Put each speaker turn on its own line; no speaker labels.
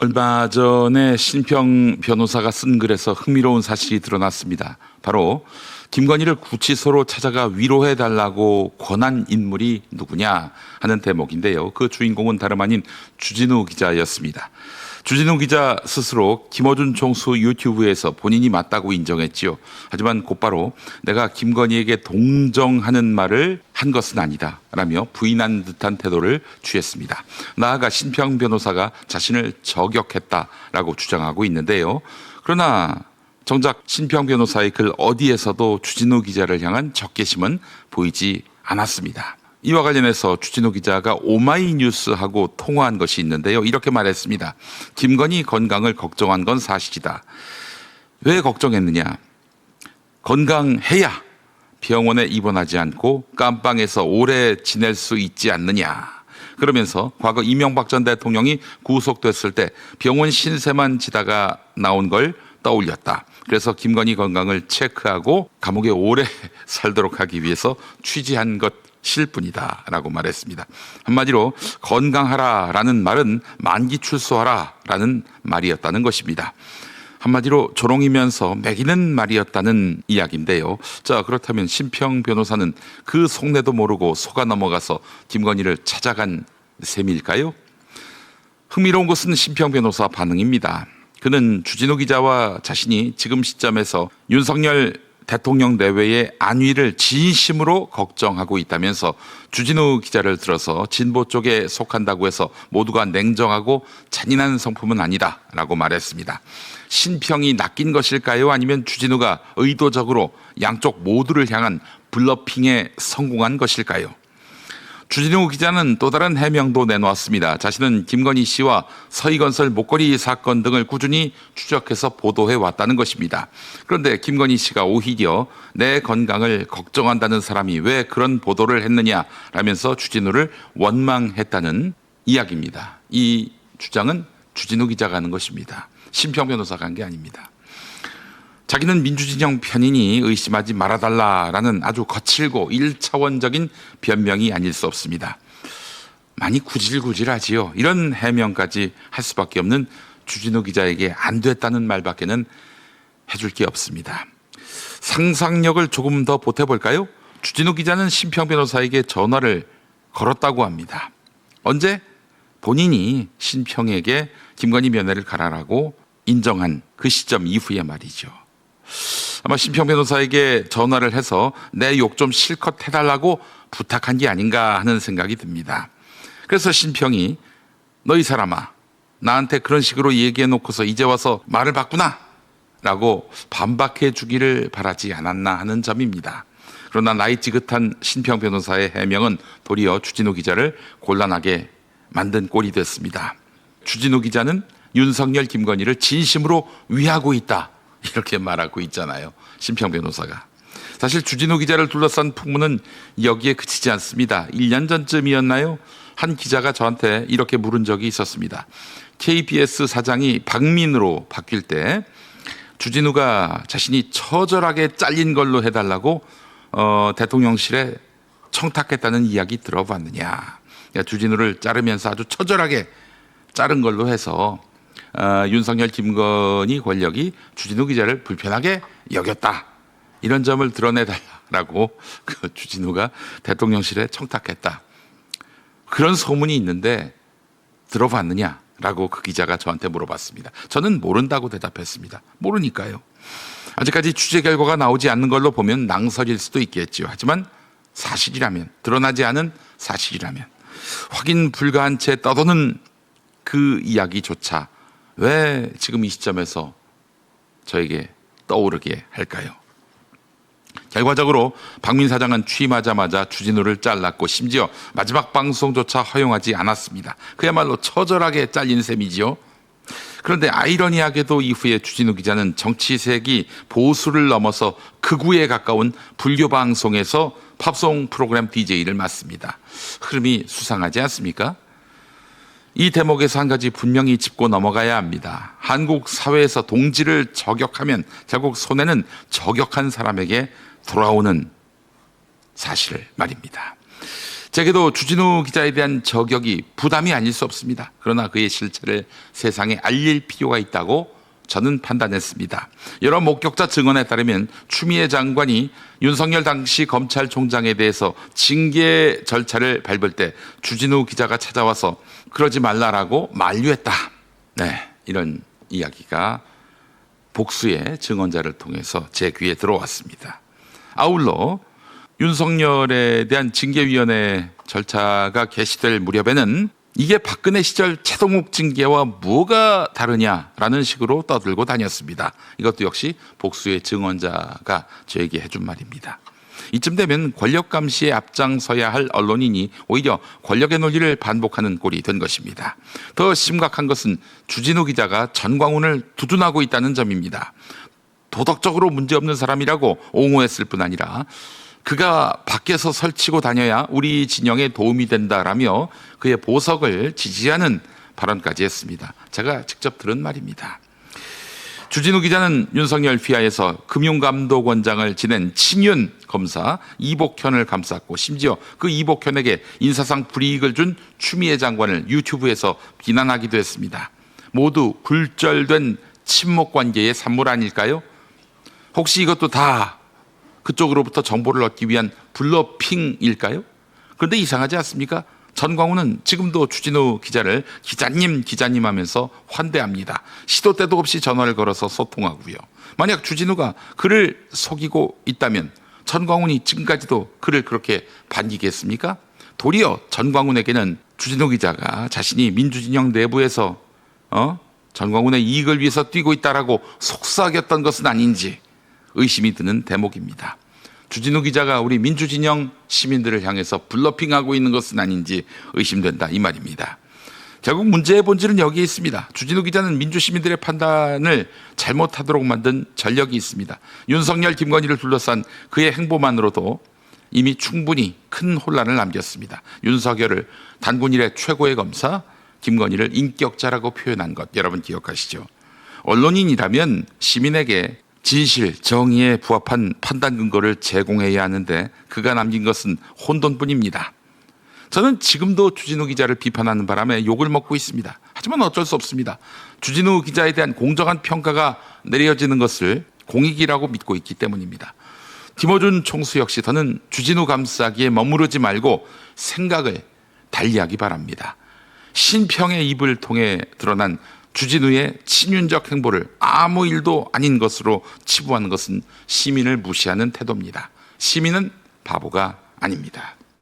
얼마 전에 신평 변호사가 쓴 글에서 흥미로운 사실이 드러났습니다. 바로 김건희를 구치소로 찾아가 위로해달라고 권한 인물이 누구냐 하는 대목인데요. 그 주인공은 다름 아닌 주진우 기자였습니다. 주진우 기자 스스로 김어준 총수 유튜브에서 본인이 맞다고 인정했지요. 하지만 곧바로 내가 김건희에게 동정하는 말을 한 것은 아니다 라며 부인한 듯한 태도를 취했습니다. 나아가 신평 변호사가 자신을 저격했다라고 주장하고 있는데요. 그러나 정작 신평 변호사의 글 어디에서도 주진우 기자를 향한 적개심은 보이지 않았습니다. 이와 관련해서 주진우 기자가 오마이뉴스하고 통화한 것이 있는데요. 이렇게 말했습니다. 김건희 건강을 걱정한 건 사실이다. 왜 걱정했느냐? 건강해야 병원에 입원하지 않고 깜빵에서 오래 지낼 수 있지 않느냐. 그러면서 과거 이명박 전 대통령이 구속됐을 때 병원 신세만 지다가 나온 걸 떠올렸다. 그래서 김건희 건강을 체크하고 감옥에 오래 살도록 하기 위해서 취재한 것일 뿐이다 라고 말했습니다. 한마디로 건강하라라는 말은 만기 출소하라라는 말이었다는 것입니다. 한마디로 조롱이면서 매기는 말이었다는 이야기인데요. 자, 그렇다면 신평 변호사는 그 속내도 모르고 속아 넘어가서 김건희를 찾아간 셈일까요? 흥미로운 것은 신평 변호사 반응입니다. 그는 주진우 기자와 자신이 지금 시점에서 윤석열 대통령 내외의 안위를 진심으로 걱정하고 있다면서 주진우 기자를 들어서 진보 쪽에 속한다고 해서 모두가 냉정하고 잔인한 성품은 아니다라고 말했습니다. 신평이 낚인 것일까요? 아니면 주진우가 의도적으로 양쪽 모두를 향한 블러핑에 성공한 것일까요? 주진우 기자는 또 다른 해명도 내놓았습니다. 자신은 김건희 씨와 서희건설 목걸이 사건 등을 꾸준히 추적해서 보도해 왔다는 것입니다. 그런데 김건희 씨가 오히려 내 건강을 걱정한다는 사람이 왜 그런 보도를 했느냐라면서 주진우를 원망했다는 이야기입니다. 이 주장은 주진우 기자가 하는 것입니다. 신평 변호사가 한 게 아닙니다. 자기는 민주진영 편이니 의심하지 말아달라라는 아주 거칠고 1차원적인 변명이 아닐 수 없습니다. 많이 구질구질하지요. 이런 해명까지 할 수밖에 없는 주진우 기자에게 안 됐다는 말밖에는 해줄 게 없습니다. 상상력을 조금 더 보태볼까요? 주진우 기자는 신평 변호사에게 전화를 걸었다고 합니다. 언제? 본인이 신평에게 김건희 면회를 가라라고 인정한 그 시점 이후에 말이죠. 아마 신평 변호사에게 전화를 해서 내 욕 좀 실컷 해달라고 부탁한 게 아닌가 하는 생각이 듭니다. 그래서 신평이 너 이 사람아 나한테 그런 식으로 얘기해 놓고서 이제 와서 말을 바꾸나? 라고 반박해 주기를 바라지 않았나 하는 점입니다. 그러나 나이 지긋한 신평 변호사의 해명은 도리어 주진우 기자를 곤란하게 만든 꼴이 됐습니다. 주진우 기자는 윤석열 김건희를 진심으로 위하고 있다. 이렇게 말하고 있잖아요. 신평 변호사가. 사실 주진우 기자를 둘러싼 풍문은 여기에 그치지 않습니다. 1년 전쯤이었나요? 한 기자가 저한테 이렇게 물은 적이 있었습니다. KBS 사장이 박민으로 바뀔 때 주진우가 자신이 처절하게 잘린 걸로 해달라고 대통령실에 청탁했다는 이야기 들어봤느냐. 그러니까 주진우를 자르면서 아주 처절하게 자른 걸로 해서 윤석열 김건희 권력이 주진우 기자를 불편하게 여겼다. 이런 점을 드러내달라고 그 주진우가 대통령실에 청탁했다. 그런 소문이 있는데 들어봤느냐라고 그 기자가 저한테 물어봤습니다. 저는 모른다고 대답했습니다. 모르니까요. 아직까지 취재 결과가 나오지 않는 걸로 보면 낭설일 수도 있겠죠. 하지만 사실이라면, 드러나지 않은 사실이라면 확인 불가한 채 떠도는 그 이야기조차 왜 지금 이 시점에서 저에게 떠오르게 할까요? 결과적으로 박민 사장은 취임하자마자 주진우를 잘랐고 심지어 마지막 방송조차 허용하지 않았습니다. 그야말로 처절하게 잘린 셈이지요. 그런데 아이러니하게도 이후에 주진우 기자는 정치색이 보수를 넘어서 극우에 가까운 불교 방송에서 팝송 프로그램 DJ를 맡습니다. 흐름이 수상하지 않습니까? 이 대목에서 한 가지 분명히 짚고 넘어가야 합니다. 한국 사회에서 동지를 저격하면 결국 손해는 저격한 사람에게 돌아오는 사실을 말입니다. 제게도 주진우 기자에 대한 저격이 부담이 아닐 수 없습니다. 그러나 그의 실체를 세상에 알릴 필요가 있다고 저는 판단했습니다. 여러 목격자 증언에 따르면 추미애 장관이 윤석열 당시 검찰총장에 대해서 징계 절차를 밟을 때 주진우 기자가 찾아와서 그러지 말라라고 만류했다. 네, 이런 이야기가 복수의 증언자를 통해서 제 귀에 들어왔습니다. 아울러 윤석열에 대한 징계위원회 절차가 개시될 무렵에는 이게 박근혜 시절 최동욱 징계와 뭐가 다르냐라는 식으로 떠들고 다녔습니다. 이것도 역시 복수의 증언자가 저에게 해준 말입니다. 이쯤 되면 권력 감시에 앞장서야 할 언론인이 오히려 권력의 논리를 반복하는 꼴이 된 것입니다. 더 심각한 것은 주진우 기자가 전광훈을 두둔하고 있다는 점입니다. 도덕적으로 문제없는 사람이라고 옹호했을 뿐 아니라 그가 밖에서 설치고 다녀야 우리 진영에 도움이 된다라며 그의 보석을 지지하는 발언까지 했습니다. 제가 직접 들은 말입니다. 주진우 기자는 윤석열 휘하에서 금융감독원장을 지낸 친윤 검사 이복현을 감쌌고 심지어 그 이복현에게 인사상 불이익을 준 추미애 장관을 유튜브에서 비난하기도 했습니다. 모두 굴절된 친목 관계의 산물 아닐까요? 혹시 이것도 다 그쪽으로부터 정보를 얻기 위한 블러핑일까요? 그런데 이상하지 않습니까? 전광훈은 지금도 주진우 기자를 기자님 하면서 환대합니다. 시도 때도 없이 전화를 걸어서 소통하고요. 만약 주진우가 그를 속이고 있다면 전광훈이 지금까지도 그를 그렇게 반기겠습니까? 도리어 전광훈에게는 주진우 기자가 자신이 민주진영 내부에서 전광훈의 이익을 위해서 뛰고 있다라고 속삭였던 것은 아닌지 의심이 드는 대목입니다. 주진우 기자가 우리 민주진영 시민들을 향해서 블러핑하고 있는 것은 아닌지 의심된다 이 말입니다. 결국 문제의 본질은 여기에 있습니다. 주진우 기자는 민주시민들의 판단을 잘못하도록 만든 전력이 있습니다. 윤석열, 김건희를 둘러싼 그의 행보만으로도 이미 충분히 큰 혼란을 남겼습니다. 윤석열을 단군 이래 최고의 검사, 김건희를 인격자라고 표현한 것 여러분 기억하시죠? 언론인이라면 시민에게 진실, 정의에 부합한 판단 근거를 제공해야 하는데 그가 남긴 것은 혼돈뿐입니다. 저는 지금도 주진우 기자를 비판하는 바람에 욕을 먹고 있습니다. 하지만 어쩔 수 없습니다. 주진우 기자에 대한 공정한 평가가 내려지는 것을 공익이라고 믿고 있기 때문입니다. 김어준 총수 역시 더는 주진우 감싸기에 머무르지 말고 생각을 달리하기 바랍니다. 신평의 입을 통해 드러난 주진우의 친윤적 행보를 아무 일도 아닌 것으로 치부하는 것은 시민을 무시하는 태도입니다. 시민은 바보가 아닙니다.